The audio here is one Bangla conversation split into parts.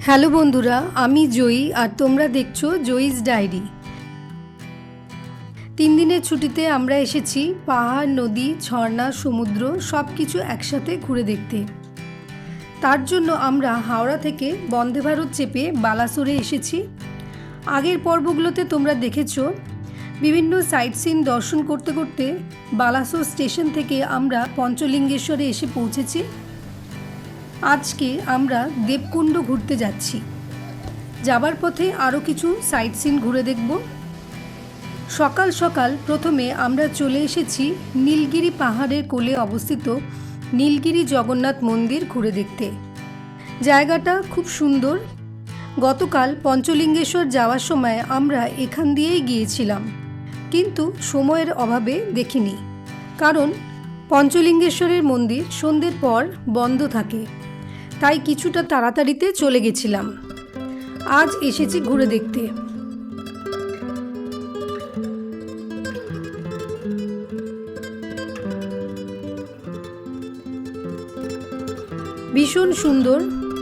হ্যালো বন্ধুরা, আমি জয়ী আর তোমরা দেখছো জয়ীস ডায়েরি। 3 দিনের ছুটিতে আমরা এসেছি পাহাড়, নদী, ঝর্ণা, সমুদ্র সব কিছু একসাথে ঘুরে দেখতে। তার জন্য আমরা হাওড়া থেকে বন্দে ভারত চেপে বালাসোরে এসেছি। আগের পর্বগুলোতে তোমরা দেখেছো বিভিন্ন সাইট সিন দর্শন করতে করতে বালাসোর স্টেশন থেকে আমরা পঞ্চলিঙ্গেশ্বরে এসে পৌঁছেছি। আজকে আমরা দেবকুণ্ড ঘুরতে যাচ্ছি। যাবার পথে আরও কিছু সাইট সিন ঘুরে দেখব। সকাল সকাল প্রথমে আমরা চলে এসেছি নীলগিরি পাহাড়ের কোলে অবস্থিত নীলগিরি জগন্নাথ মন্দির ঘুরে দেখতে। জায়গাটা খুব সুন্দর। গতকাল পঞ্চলিঙ্গেশ্বর যাওয়ার সময় আমরা এখান দিয়েই গিয়েছিলাম, কিন্তু সময়ের অভাবে দেখিনি, কারণ পঞ্চলিঙ্গেশ্বরের মন্দির সন্ধ্যের পর বন্ধ থাকে, তাই কিছুটা তাড়াতাড়িতে চলে গেছিলাম। আজ এসেছি ঘুরে দেখতে। ভীষণ সুন্দর।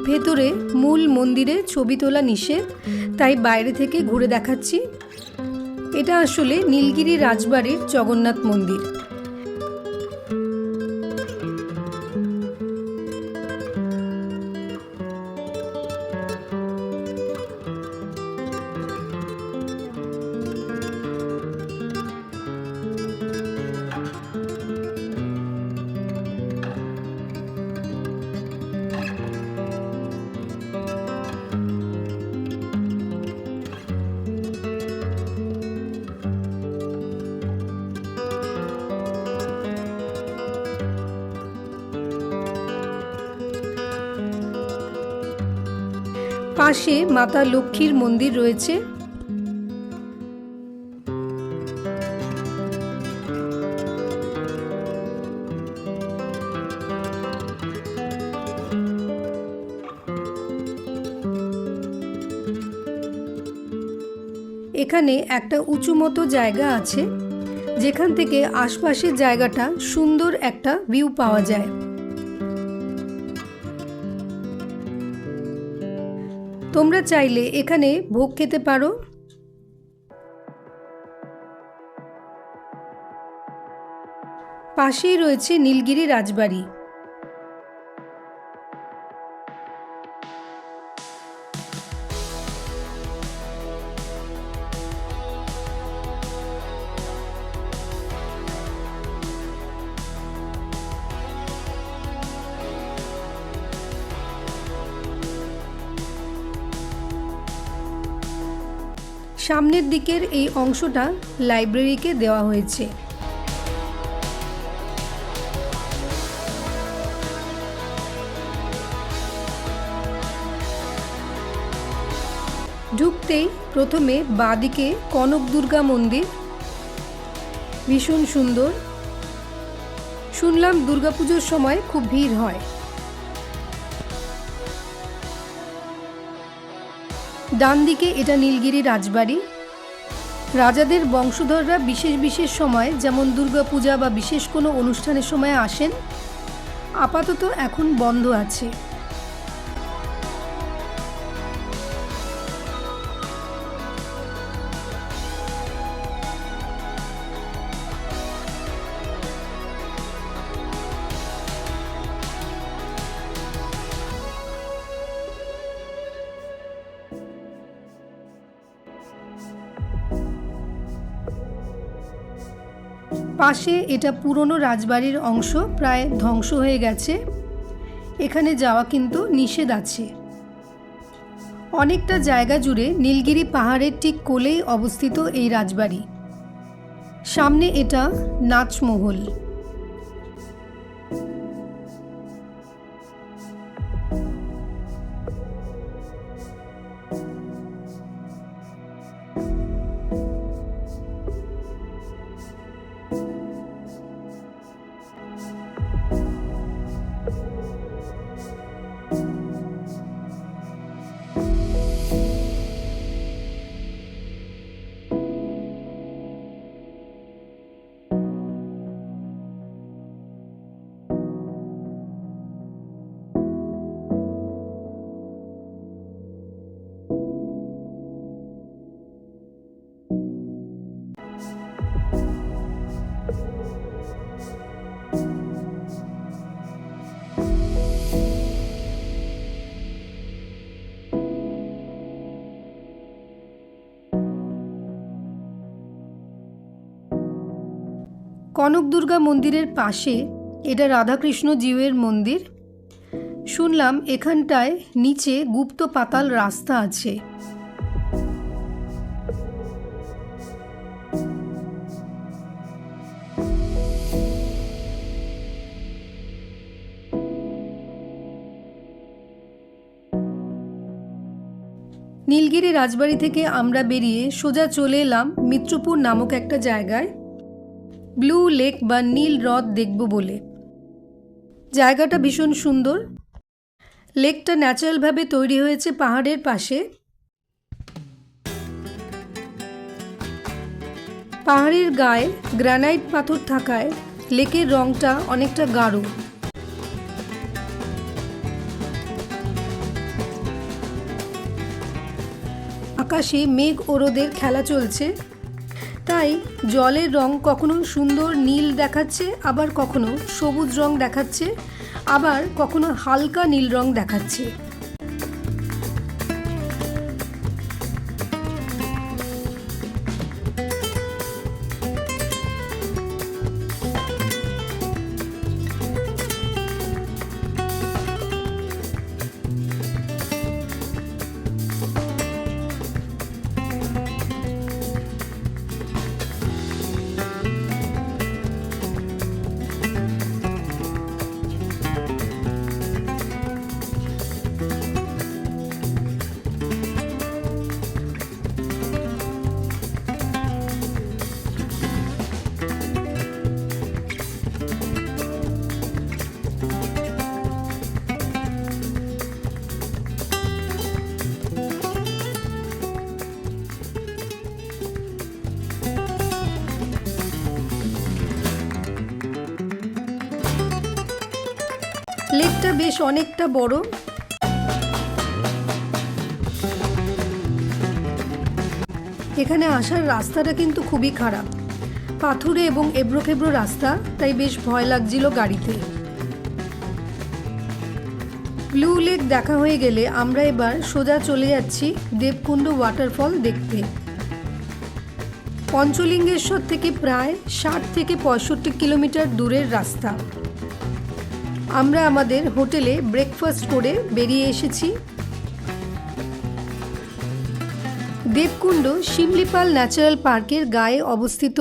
ভেতরে মূল মন্দিরে ছবি তোলা নিষেধ, তাই বাইরে থেকে ঘুরে দেখাচ্ছি। এটা আসলে নীলগিরি রাজবাড়ির জগন্নাথ মন্দির। পাশে মাতা লক্ষ্মীর মন্দির রয়েছে। এখানে একটা উঁচু মতো জায়গা আছে, যেখান থেকে আশপাশের জায়গাটা সুন্দর একটা ভিউ পাওয়া যায়। তোমরা চাইলে এখানে ভোগ খেতে পারো। পাশেই রয়েছে নীলগিরি রাজবাড়ি। সামনের দিকের এই অংশটা লাইব্রেরিকে দেওয়া হয়েছে। ঢুকতেই প্রথমে বাঁদিকে কনক দুর্গা মন্দির, ভীষণ সুন্দর। শুনলাম দুর্গাপুজোর সময় খুব ভিড় হয়। ডান দিকে এটা নীলগিরি রাজবাড়ি। রাজাদের বংশধররা বিশেষ বিশেষ সময়, যেমন দুর্গাপূজা বা বিশেষ কোনো অনুষ্ঠানের সময় আসেন। আপাতত এখন বন্ধ আছে। পাশে এটা পুরনো রাজবাড়ির অংশ, প্রায় ধ্বংস হয়ে গেছে। এখানে যাওয়া কিন্তু নিষেধ আছে। অনেকটা জায়গা জুড়ে নীলগিরি পাহাড়ের ঠিক কোলেই অবস্থিত এই রাজবাড়ি। সামনে এটা নাচমহল। কনক দুর্গা মন্দিরের পাশে এটা রাধাকৃষ্ণ জিউয়ের মন্দির। শুনলাম এখানটায় নিচে গুপ্ত পাতাল রাস্তা আছে। নীলগিরি রাজবাড়ি থেকে আমরা বেরিয়ে সোজা চলে এলাম মিত্রপুর নামক একটা জায়গায় ব্লু লেক বা নীল হ্রদ দেখব বলে। জায়গাটা ভীষণ সুন্দর। লেকটা ন্যাচারালভাবে তৈরি হয়েছে পাহাড়ের পাশে। পাহাড়ের গায়ে গ্রানাইট পাথর থাকায় লেকের রংটা অনেকটা গাঢ়। আকাশে মেঘ ও রোদের খেলা চলছে, তাই জলের রং কখনো সুন্দর নীল দেখাচ্ছে, আবার কখনো সবুজ রং দেখাচ্ছে, আবার কখনো হালকা নীল রং দেখাচ্ছে। লেকটা বেশ অনেকটা বড়। এখানে আসার রাস্তাটা কিন্তু খুবই খারাপ, পাথুরে এবং এবড়ো খেবড়ো রাস্তা, তাই বেশ ভয় লাগছিল গাড়িতে। ব্লু লেক দেখা হয়ে গেলে আমরা এবার সোজা চলে যাচ্ছি দেবকুণ্ড ওয়াটারফল দেখতে। পঞ্চলিঙ্গেশ্বর থেকে প্রায় 60 থেকে 65 কিলোমিটার দূরের রাস্তা। আমরা আমাদের হোটেলে ব্রেকফাস্ট করে বেরিয়ে এসেছি। দেবকুণ্ড শিমলিপাল ন্যাচারাল পার্কের গায়ে অবস্থিত।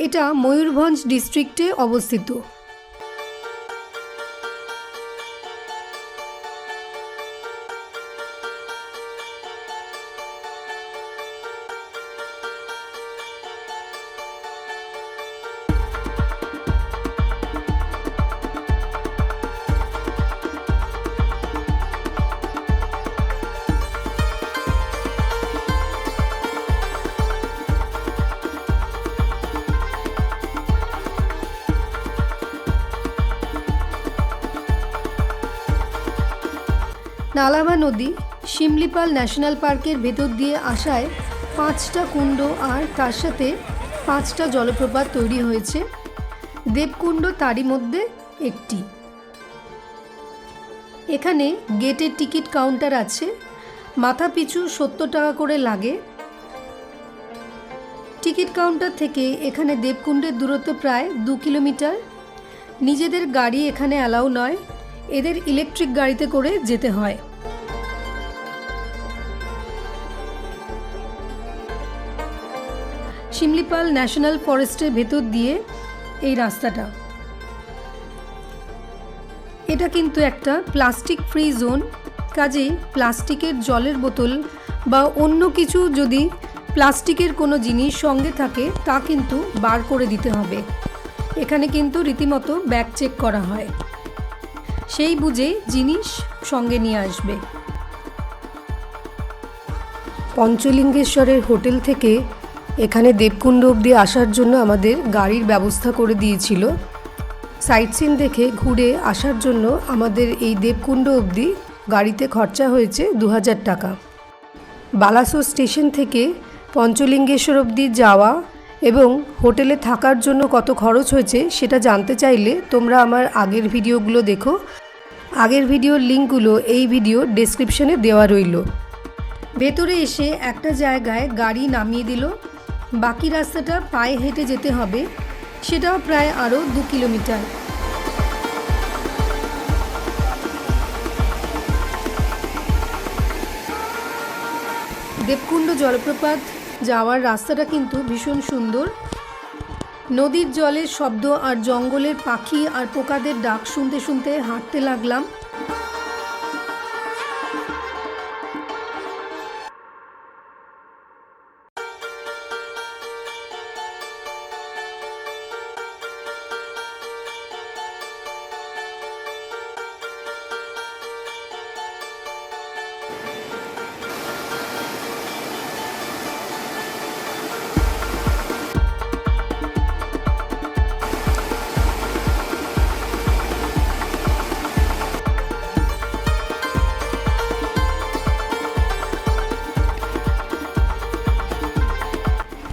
এটা ময়ূরভঞ্জ ডিস্ট্রিক্টে অবস্থিত। নালাভা নদী শিমলিপাল ন্যাশনাল পার্কের ভেতর দিয়ে আসায় 5টা কুণ্ড আর তার সাথে 5টা জলপ্রপাত তৈরি হয়েছে। দেবকুণ্ড তারই মধ্যে একটি। এখানে গেটের টিকিট কাউন্টার আছে, মাথা পিছু 70 টাকা করে লাগে। টিকিট কাউন্টার থেকে এখানে দেবকুণ্ডের দূরত্ব প্রায় 2 কিলোমিটার। নিজেদের গাড়ি এখানে অ্যালাউ নয়, এদের ইলেকট্রিক গাড়িতে করে যেতে হয়। শিমলিপাল ন্যাশনাল ফরেস্টের ভেতর দিয়ে এই রাস্তাটা। এটা কিন্তু একটা প্লাস্টিক ফ্রি জোন, কাজেই প্লাস্টিকের জলের বোতল বা অন্য কিছু যদি প্লাস্টিকের কোনো জিনিস সঙ্গে থাকে তা কিন্তু বার করে দিতে হবে। এখানে কিন্তু রীতিমতো ব্যাগ চেক করা হয়, সেই বুঝে জিনিস সঙ্গে নিয়ে আসবে। পঞ্চলিঙ্গেশ্বরের হোটেল থেকে এখানে দেবকুণ্ড অবধি আসার জন্য আমাদের গাড়ির ব্যবস্থা করে দিয়েছিল। সাইট সিন দেখে ঘুরে আসার জন্য আমাদের এই দেবকুণ্ড অবধি গাড়িতে খরচা হয়েছে 2000 টাকা। বালাসোর স্টেশন থেকে পঞ্চলিঙ্গেশ্বর অবধি যাওয়া এবং হোটেলে থাকার জন্য কত খরচ হয়েছে সেটা জানতে চাইলে তোমরা আমার আগের ভিডিওগুলো দেখো। আগের ভিডিওর লিঙ্কগুলো এই ভিডিও ডেসক্রিপশনে দেওয়া রইল। ভেতরে এসে একটা জায়গায় গাড়ি নামিয়ে দিল, বাকি রাস্তাটা পায়ে হেঁটে যেতে হবে। সেটা প্রায় আরও 2 কিলোমিটার। দেবকুণ্ড জলপ্রপাত যাওয়ার রাস্তাটা কিন্তু ভীষণ সুন্দর। নদীর জলের শব্দ আর জঙ্গলের পাখি আর পোকাদের ডাক শুনতে শুনতে হাঁটতে লাগলাম।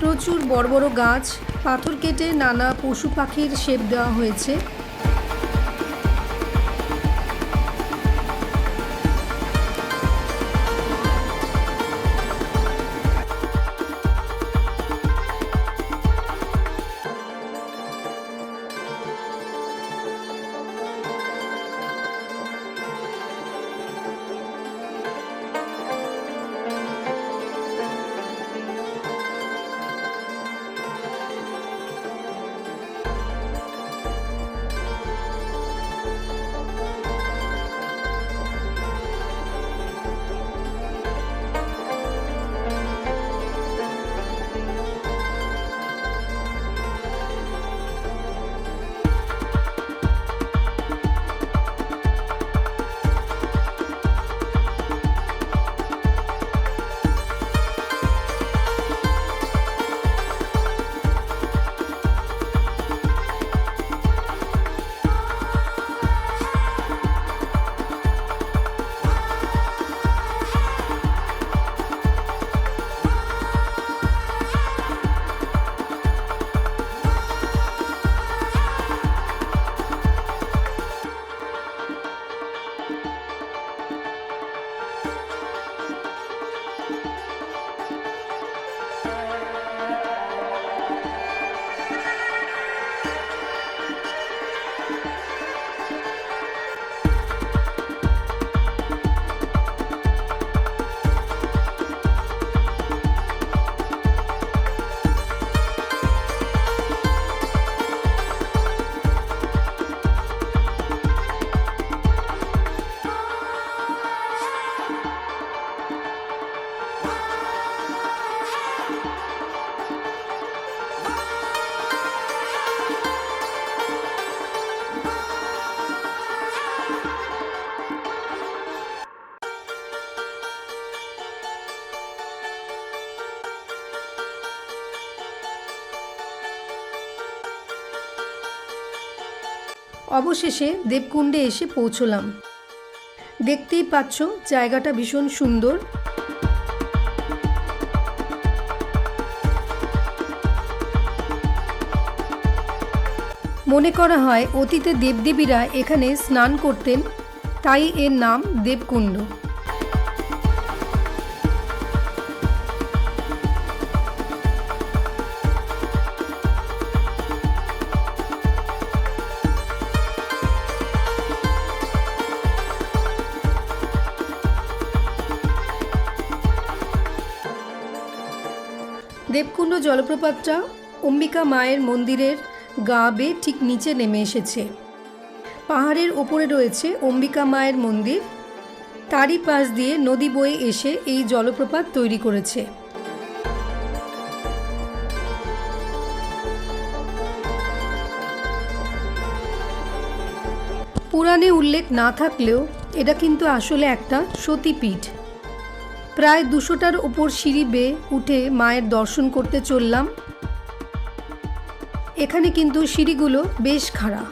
প্রচুর বড় বড় গাছ, পাথর কেটে নানা পশু পাখির শেপ দেওয়া হয়েছে। অবশেষে দেবকুণ্ডে এসে পৌঁছলাম। দেখতেই পাচ্ছ জায়গাটা ভীষণ সুন্দর। মনে করা হয় অতীতে দেবদেবীরা এখানে স্নান করতেন, তাই এর নাম দেবকুণ্ড। দেবকুণ্ড জলপ্রপাতটা অম্বিকা মায়ের মন্দিরের গা বেয়ে ঠিক নিচে নেমে এসেছে। পাহাড়ের ওপরে রয়েছে অম্বিকা মায়ের মন্দির, তারই পাশ দিয়ে নদী বয়ে এসে এই জলপ্রপাত তৈরি করেছে। পুরাণে উল্লেখ না থাকলেও এটা কিন্তু আসলে একটা সতীপীঠ। প্রায় 200টার ওপর সিঁড়ি বেয়ে উঠে মায়ের দর্শন করতে চললাম। এখানে কিন্তু সিঁড়িগুলো বেশ খাড়া।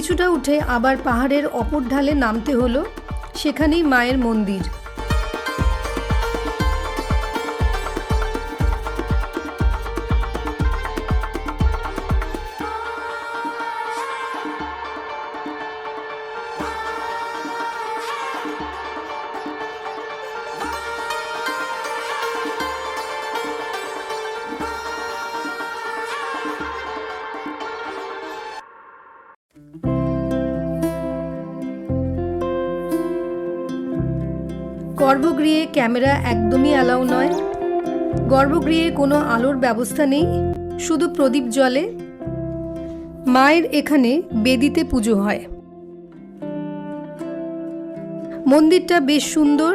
কিছুটা উঠে আবার পাহাড়ের অপর ঢালে নামতে হলো, সেখানেই মায়ের মন্দির। গর্ভগৃহে ক্যামেরা একদমই অ্যালাউ নয়। গর্ভগৃহে কোনো আলোর ব্যবস্থা নেই, শুধু প্রদীপ জ্বলে। মায়ের এখানে বেদিতে পুজো হয়। মন্দিরটা বেশ সুন্দর,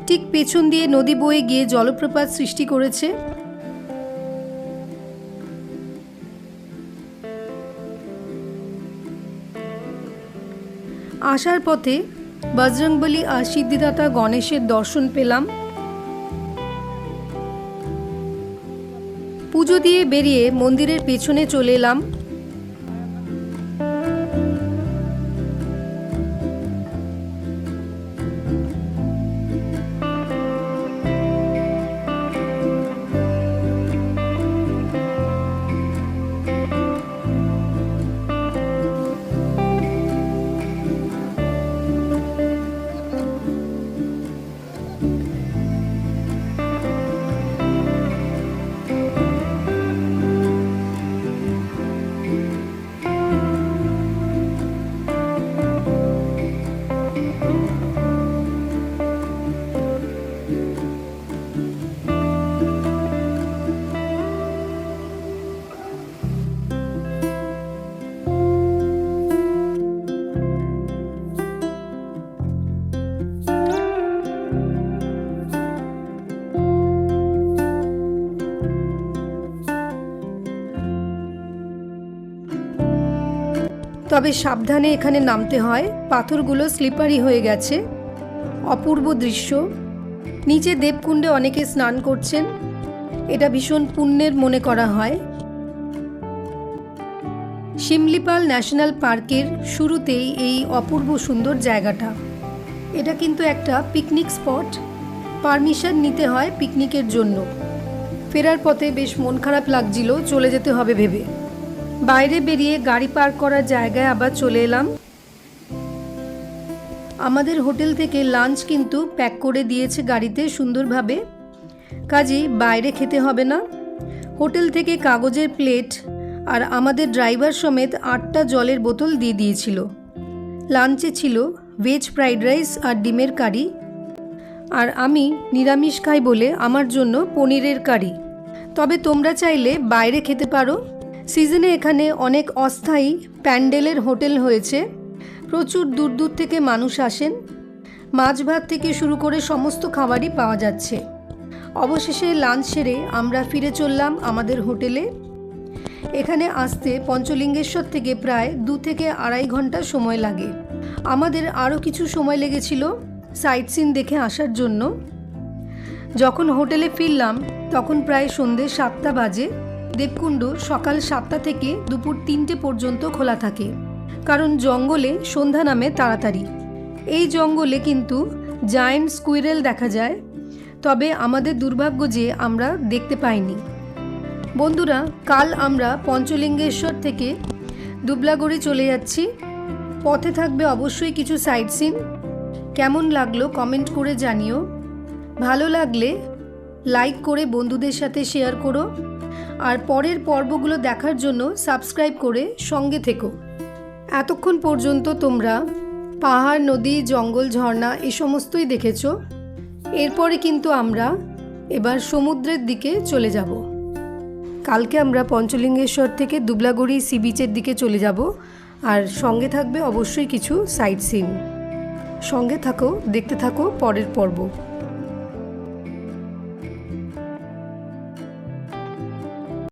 ঠিক পেছন দিয়ে নদী বয়ে গিয়ে জলপ্রপাত সৃষ্টি করেছে। আসার পথে বজরংবলী আর সিদ্ধিদাতা গণেশের দর্শন পেলাম। পুজো দিয়ে বেরিয়ে মন্দিরের পেছনে চলে এলাম। তবে সাবধানে এখানে নামতে হয়, পাথরগুলো স্লিপারি হয়ে গেছে। অপূর্ব দৃশ্য। নিচে দেবকুণ্ডে অনেকে স্নান করছেন, এটা ভীষণ পুণ্যের মনে করা হয়। শিমলিপাল ন্যাশনাল পার্কের শুরুতেই এই অপূর্ব সুন্দর জায়গাটা। এটা কিন্তু একটা পিকনিক স্পট, পারমিশন নিতে হয় পিকনিকের জন্য। ফেরার পথে বেশ মন খারাপ লাগছিল, চলে যেতে হবে ভেবে বাইরে বেরিয়ে গাড়ি পার্ক করার জায়গায় আবার চলে এলাম। আমাদের হোটেল থেকে লাঞ্চ কিন্তু প্যাক করে দিয়েছে গাড়িতে সুন্দরভাবে, কাজেই বাইরে খেতে হবে না। হোটেল থেকে কাগজের প্লেট আর আমাদের ড্রাইভার সমেত 8টা জলের বোতল দিয়ে দিয়েছিল। লাঞ্চে ছিল ভেজ ফ্রাইড রাইস আর ডিমের কারি, আর আমি নিরামিষ খাই বলে আমার জন্য পনিরের কারি। তবে তোমরা চাইলে বাইরে খেতে পারো। সিজনে এখানে অনেক অস্থায়ী প্যান্ডেলের হোটেল হয়েছে, প্রচুর দূর দূর থেকে মানুষ আসেন। মাছ ভাত থেকে শুরু করে সমস্ত খাবারই পাওয়া যাচ্ছে। অবশেষে লাঞ্চ সেরে আমরা ফিরে চললাম আমাদের হোটেলে। এখানে আসতে পঞ্চলিঙ্গেশ্বর থেকে প্রায় 2 থেকে 2.5 ঘন্টা সময় লাগে। আমাদের আরও কিছু সময় লেগেছিল সাইট সিন দেখে আসার জন্য। যখন হোটেলে ফিরলাম তখন প্রায় সন্ধ্যে 7টা বাজে। দেবকুণ্ড সকাল 7টা থেকে দুপুর 3টে পর্যন্ত খোলা থাকে, কারণ জঙ্গলে সন্ধ্যা নামে তাড়াতাড়ি। এই জঙ্গলে কিন্তু জায়ান্ট স্কুইরেল দেখা যায়, তবে আমাদের দুর্ভাগ্য যে আমরা দেখতে পাইনি। বন্ধুরা, কাল আমরা পঞ্চলিঙ্গেশ্বর থেকে দুবলাগড়ি চলে যাচ্ছি। পথে থাকবে অবশ্যই কিছু সাইট সিন। কেমন লাগলো কমেন্ট করে জানিও। ভালো লাগলে লাইক করে বন্ধুদের সাথে শেয়ার করো, আর পরের পর্বগুলো দেখার জন্য সাবস্ক্রাইব করে সঙ্গে থেকো। এতক্ষণ পর্যন্ত তোমরা পাহাড়, নদী, জঙ্গল, ঝর্ণা এই সমস্তই দেখেছ। এরপরে কিন্তু আমরা এবার সমুদ্রের দিকে চলে যাব। কালকে আমরা পঞ্চলিঙ্গেশ্বর থেকে দুবলাগড়ি সি বিচের দিকে চলে যাব, আর সঙ্গে থাকবে অবশ্যই কিছু সাইট সিন। সঙ্গে থাকো, দেখতে থাকো পরের পর্ব।